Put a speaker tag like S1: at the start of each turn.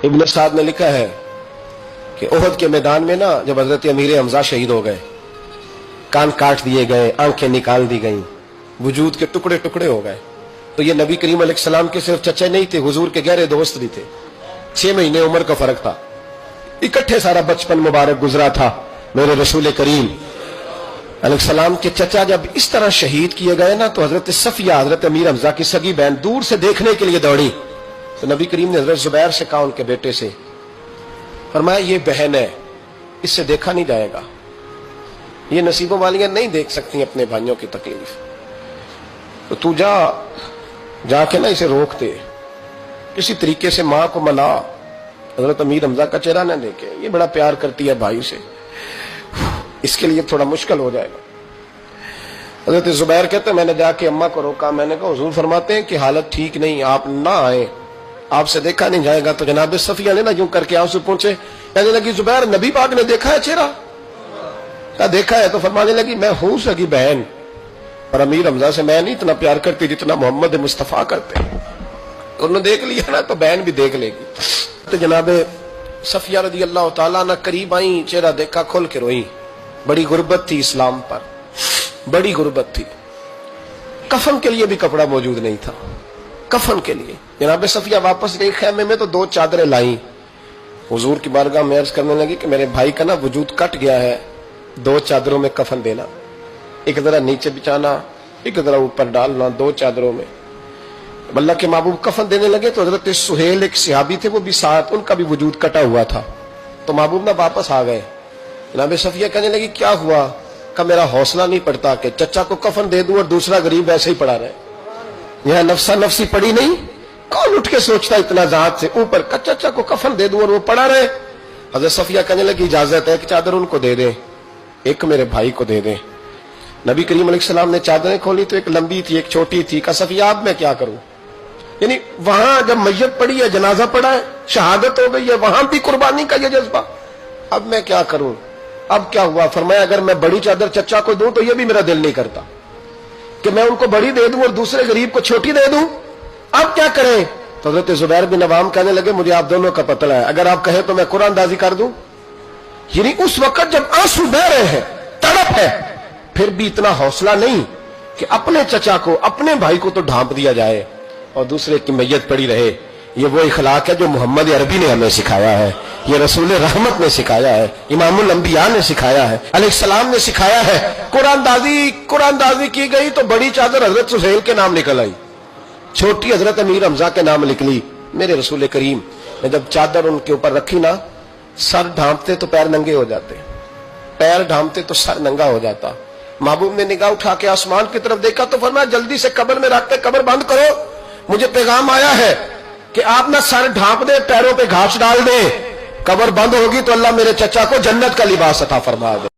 S1: इब्न साद ने लिखा है कि ओहद के मैदान में ना जब हजरत अमीर हमजा शहीद हो गए, कान काट दिए गए, आंखें निकाल दी गईं, वजूद के टुकड़े टुकड़े हो गए, तो ये नबी करीम अलैहिस्सलाम के सिर्फ चचे नहीं थे, हुजूर के गहरे दोस्त भी थे। 6 महीने उम्र का फर्क था, इकट्ठे सारा बचपन मुबारक गुजरा था। मेरे रसूल करीम अलैहिस्सलाम के चचा जब इस तरह शहीद किए गए ना, तो हजरत सफिया, हजरत अमीर हमजा की सगी बहन, दूर से देखने के लिए दौड़ी। तो नबी करीम ने हजरत जुबैर से कहा, उनके बेटे से, फरमाया ये बहन है, इससे देखा नहीं जाएगा, ये नसीबों वालियां नहीं देख सकती अपने भाइयों की तकलीफ, तो तू जाके ना इसे रोक दे, किसी तरीके से माँ को मना, हजरत अमीर हमजा का चेहरा ना देखे, ये बड़ा प्यार करती है भाई से, इसके लिए थोड़ा मुश्किल हो जाएगा। हजरत जुबैर कहते मैंने जाके अम्मा को रोका, मैंने कहा हुजूर फरमाते हैं कि हालत ठीक नहीं, आप ना आए, आपसे देखा नहीं जाएगा। तो जनाब सफिया ने ना यूं करके आंसू पहुंचे, कहने लगी जुबैर नबी पाक ने देखा है चेहरा? क्या देखा है? तो फरमाने लगी मैं हूं सगी बहन, पर अमीर हमजा से मैं नहीं इतना प्यार करती जितना मोहम्मद मुस्तफा करते हैं, उन्होंने देख लिया ना तो बहन भी देख लेगी। तो जनाब सफिया रदी अल्लाह तआला ना करीब आई, चेहरा देखा, खोल के रोई। बड़ी गुर्बत थी इस्लाम पर, बड़ी गुर्बत थी। कफन के लिए भी कपड़ा मौजूद नहीं था, कफन के लिए। जनाब सफिया वापस गई खैमे में तो 2 चादरें लाई, हुजूर की बारगाह में अर्ज करने लगी कि मेरे भाई का ना वजूद कट गया है, 2 चादरों में कफन देना, एक जरा नीचे बिछाना, एक जरा ऊपर डालना, 2 चादरों में। अल्लाह के महबूब कफन देने लगे तो हजरत सुहेल एक सहाबी थे, वो भी साथ, उनका भी वजूद कटा हुआ था। तो महबूब ना वापस आ गए। जनाब सफिया कहने लगी क्या हुआ? का मेरा हौसला नहीं पड़ता कि चचा को कफन दे दूं और दूसरा गरीब ऐसे ही पड़ा रहे, यहां नफसा नफसी पड़ी नहीं, कौन उठ के सोचता इतना जात से ऊपर का चचा को कफन दे दूं और वो पड़ा रहे। हजरत सफिया कहने लगी इजाजत है कि चादर उनको दे दे, एक मेरे भाई को दे दे। नबी करीम अलैहिस्सलाम ने चादरें खोली तो एक लंबी थी, एक छोटी थी। का सफिया अब मैं क्या करूं? यानी वहां जब मैयत पड़ी है, जनाजा पड़ा है, शहादत हो गई है, वहां भी कुर्बानी का ये जज्बा, अब मैं क्या करूं? अब क्या हुआ? फरमाया अगर मैं बड़ी चादर चचा को दूं तो ये भी मेरा दिल नहीं करता कि मैं उनको बड़ी दे दूं और दूसरे गरीब को छोटी दे दूं, अब क्या करें? तो हजरत जुबैर बिन अवाम कहने लगे मुझे आप दोनों का पतला है, अगर आप कहें तो मैं कुरान अंदाजी कर दूं। यानी उस वक्त जब आंसू बह रहे हैं, तड़प है, फिर भी इतना हौसला नहीं कि अपने चचा को, अपने भाई को तो ढांप दिया जाए और दूसरे की मैयत पड़ी रहे। ये वो इखलाक है जो मोहम्मद अरबी ने हमें सिखाया है, ये रसूल रहमत ने सिखाया है, इमामुल अंबिया ने सिखाया है, अलैहिस्सलाम ने सिखाया है। कुरानदाजी की गई तो बड़ी चादर हजरत सुहेल के नाम निकल आई, छोटी हजरत अमीर हमजा के नाम निकली। मेरे रसूल करीम ने जब चादर उनके ऊपर रखी ना, सर ढांपते तो पैर नंगे हो जाते, पैर ढांपते तो सर नंगा हो जाता। महबूब ने निगाह उठा के आसमान की तरफ देखा तो फरमाया जल्दी से कब्र में रखते कब्र बंद करो, मुझे पैगाम आया है कि आप ना सर ढांप दे, पैरों पे घास डाल दे, कब्र बंद होगी तो अल्लाह मेरे चचा को जन्नत का लिबास अता फरमा दे।